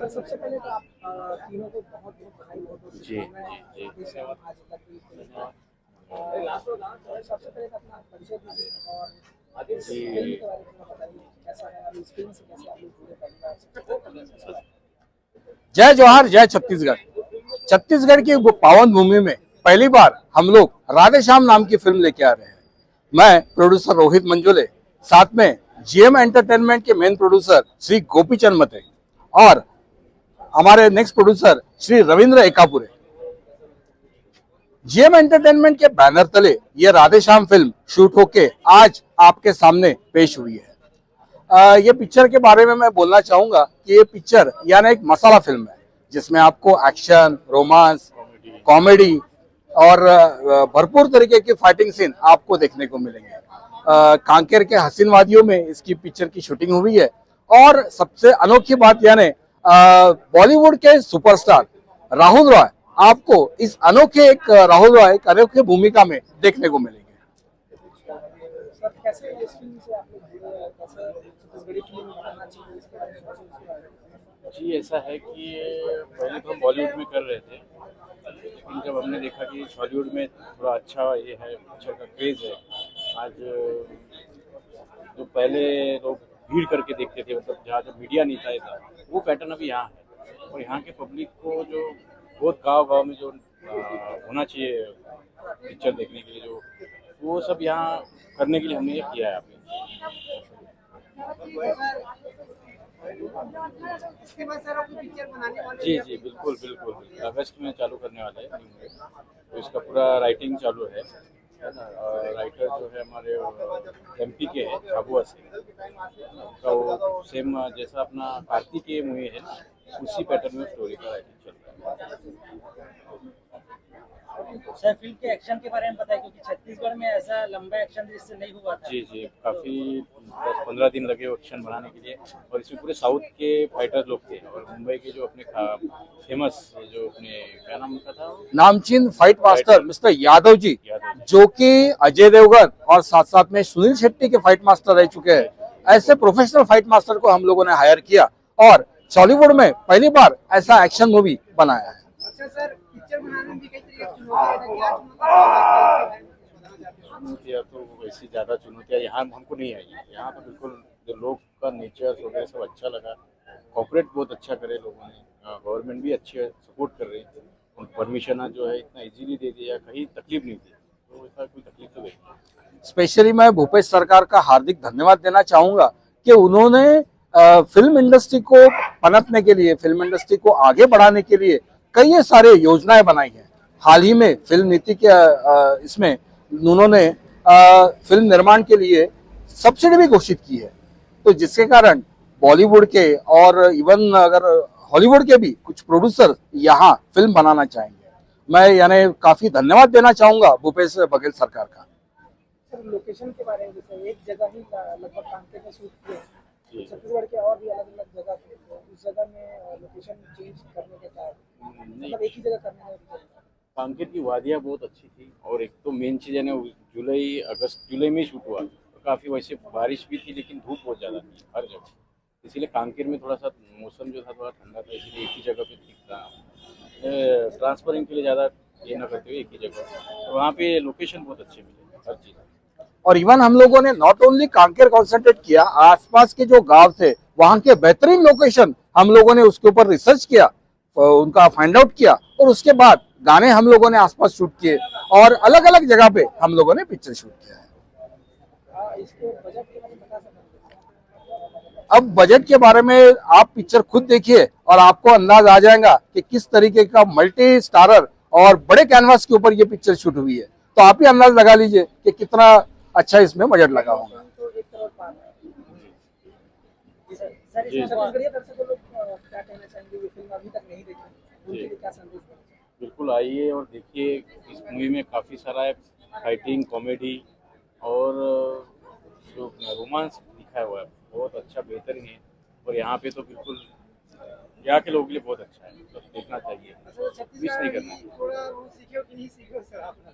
Sir सबसे पहले तो आप तीनों को बहुत बहुत बधाई, बहुत बहुत जी शुभकामनाएं। जी देश में आज तक की फिल्म सबसे पहले तो अपना परिचय दीजिए और इस फिल्म जी के बारे में बताइए कैसा है, अब इस फिल्म से कैसे आप लोग जुड़े परिवार से। जय जवाहर जय छत्तीसगढ़। छत्तीसगढ़ की वो पावन भूमि में पहली बार हम लोग राधे श्याम नाम की फिल्म लेके आ रहे हैं। मैं प्रोड्यूसर रोहित मंजुले, साथ में जीएम एंटरटेनमेंट के मेन प्रोड्यूसर श्री गोपी चंद मते और हमारे next producer Shri Ravindra Ekapure. GM entertainment के बैनर तले ये राधे श्याम फिल्म शूट होके आज आपके सामने पेश हुई है। ये पिक्चर के बारे में मैं बोलना चाहूंगा कि ये पिक्चर यानी एक मसाला फिल्म है जिसमें आपको एक्शन, रोमांस, कॉमेडी और भरपूर तरीके की फाइटिंग सीन आपको देखने को मिलेंगे। कांकेर के हसीन वादियों में इसकी पिक्चर की शूटिंग हुई है और सबसे अनोखी बात यानी बॉलीवुड के सुपरस्टार राहुल रॉय आपको इस अनोखे एक राहुल रॉय एक अनोखे भूमिका में देखने को मिलेंगे। सर कैसे इस फिल्म से आप लोग जुड़े हैं, कैसे छत्तीसगढ़ी फिल्म बनाना चाहिए इसके बारे में सोचे। जी ऐसा है कि पहले तो हम बॉलीवुड में कर रहे थे, लेकिन जब हमने देखा कि हॉलीवुड में थोड़ा अच्छा ये है, पिक्चर का क्रेज़ है। आज जो पहले लोग भीड़ करके देखते थे, मतलब जहाँ जब मीडिया नहीं था ऐसा, वो पैटर्न अभी यहाँ है। और यहाँ के पब्लिक को जो बहुत गांव-गांव में जो होना चाहिए पिक्चर देखने के लिए, जो वो सब यहाँ करने के लिए हमने ये किया है अभी। इसके बाद सर आप पिक्चर बनाने वाले जी जी बिल्कुल बिल्कुल अगस्त में चालू करने वाले हैं। तो इसका पूरा राइटिंग चालू है ना। और राइटर जो है हमारे एमपी के हैं, झाबुआ से। तो वो सेम जैसा अपना कार्तिकेय मूवी है ना, उसी पैटर्न में स्टोरी का राइटिंग चल रहा है। सर फिल्म के एक्शन के बारे में बताइए, क्योंकि छत्तीसगढ़ में ऐसा लंबा एक्शन जिससे नहीं हुआ था। जी जी काफ़ी 10-15 दिन लगे एक्शन बनाने के लिए। और इसमें पूरे साउथ के फाइटर लोग थे और मुंबई के जो अपने फेमस जो अपने क्या नाम उनका था, नामचीन fight master mister Yadav ji, Yadav. जो कि अजय देवगन और साथ साथ में सुनील शेट्टी के फाइट मास्टर रह चुके हैं। ऐसे प्रोफेशनल फाइट मास्टर को हम लोगों ने हायर किया और बॉलीवुड में पहली बार ऐसा एक्शन मूवी बनाया है। अच्छा सर, पिक्चर बनाने में भी कई तरीके की चुनौतियां हैं, क्या चुनौतियाँ तो वैसी ज़्यादा चुनौतियाँ यहाँ हमको नहीं आई। यहाँ तो बिल्कुल जो लोग का नेचर वगैरह सब अच्छा लगा। कॉपरेट बहुत अच्छा करे लोगों ने, गवर्नमेंट भी अच्छे सपोर्ट कर रही है। परमिशन जो है इतना इजीली दे दिया, कहीं तकलीफ नहीं थी, तो ऐसा कोई तकलीफ तो नहीं। स्पेशली मैं भूपेश सरकार का हार्दिक धन्यवाद देना चाहूंगा कि उन्होंने फिल्म इंडस्ट्री को पनपने के लिए, फिल्म इंडस्ट्री को आगे बढ़ाने के लिए कई सारे योजनाएं बनाई हैं। हाल ही में फिल्म नीति के इसमें उन्होंने फिल्म निर्माण के लिए सब्सिडी भी घोषित की है, तो जिसके कारण बॉलीवुड के और इवन अगर हॉलीवुड के भी कुछ प्रोड्यूसर यहाँ फिल्म बनाना चाहेंगे। मैं यानी काफी धन्यवाद देना चाहूंगा भूपेश बघेल सरकार का। सर लोकेशन के बारे में, जैसे एक जगह ही लगभग कांकेर में शूट किए, छत्तीसगढ़ के और भी अलग अलग जगह थे, तो उस जगह में लोकेशन चेंज करने के कारण मतलब एक ही जगह करने में कांकेर की वादियाँ बहुत अच्छी थी। और एक तो मेन चीज़ है ना, जुलाई में शूट हुआ, तो काफ़ी वैसे बारिश भी थी, लेकिन धूप बहुत ज़्यादा थी हर जगह। इसीलिए कांकेर में थोड़ा सा मौसम जो था थोड़ा ठंडा था, इसीलिए एक ही जगह पे ठीक था। ट्रांसफरिंग के लिए ज़्यादा ये ना करते हुए एक ही जगह, तो वहाँ पे लोकेशन बहुत अच्छे मिले हर चीज़। और इवन हम लोगों ने नॉट ओनली कांकेर कॉन्सेंट्रेट किया, आसपास के जो गांव थे वहां के बेहतरीन लोकेशन हम लोगों ने उसके ऊपर रिसर्च किया, उनका फाइंड आउट किया और उसके बाद गाने हम लोगों ने आसपास शूट किए और अलग अलग जगह पे हम लोगों ने पिक्चर शूट किया है। इसके बजट के बारे में बता सकते हैं? अब बजट के बारे में आप पिक्चर खुद देखिए और आपको अंदाज आ जाएगा कि किस तरीके का मल्टी स्टारर और बड़े कैनवास के ऊपर ये पिक्चर शूट हुई है, तो आप ही अंदाज लगा लीजिए कि कितना अच्छा इसमें बजट लगा होगा। तो 1 करोड़ पार है। सर जी। इसमें छत्तीसगढ़ी दर्शकों लोग क्या कहना चाहेंगे, ये फिल्म अभी तक नहीं देखी, उनके लिए क्या संदेश देना चाहिए? बिल्कुल आइए और देखिए। इस मूवी में काफ़ी सारा फाइटिंग, कॉमेडी और जो रोमांस दिखाया हुआ है बहुत अच्छा, बेहतरीन है। और यहाँ पे तो बिल्कुल यहाँ के लोगों के लिए बहुत अच्छा है, तो देखना चाहिए, मिस नहीं करना है। थोड़ा वो सीखे हो कि नहीं सीखे हो सर आपने?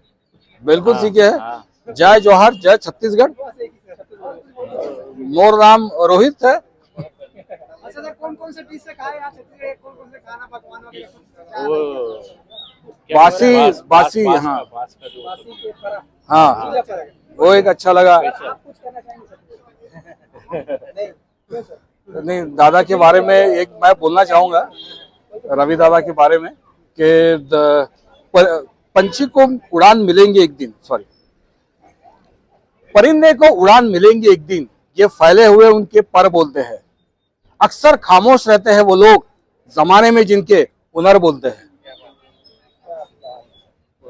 बिल्कुल हाँ, सीखे है। हाँ। जय जवाहर जय छत्तीसगढ़। बस एक ही सर, छत्तीसगढ़। मोर नाम रोहित है। अच्छा सर, कौन कौन से डिश से खाए यहाँ छत्तीसगढ़, कौन कौन से खाना पकवान वगैरह वो क्या बासी बोलते हैं? बासी बास हाँ बास का जो बासी के फरा, हाँ चीला फरा। वो एक अच्छा लगा। आप कुछ कहना चाहेंगे सर? नहीं, क्यों सर? नहीं, दादा के बारे में एक मैं बोलना चाहूंगा, रवि दादा के बारे में कि पंछी को उड़ान मिलेंगे एक दिन, सॉरी, परिंदे को उड़ान मिलेंगे एक दिन, ये फैले हुए उनके पर बोलते हैं। अक्सर खामोश रहते हैं वो लोग, जमाने में जिनके हुनर बोलते हैं।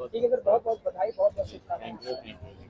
ठीक है सर, बहुत बहुत बधाई, बहुत बहुत शुभकामनाएं। Thank you.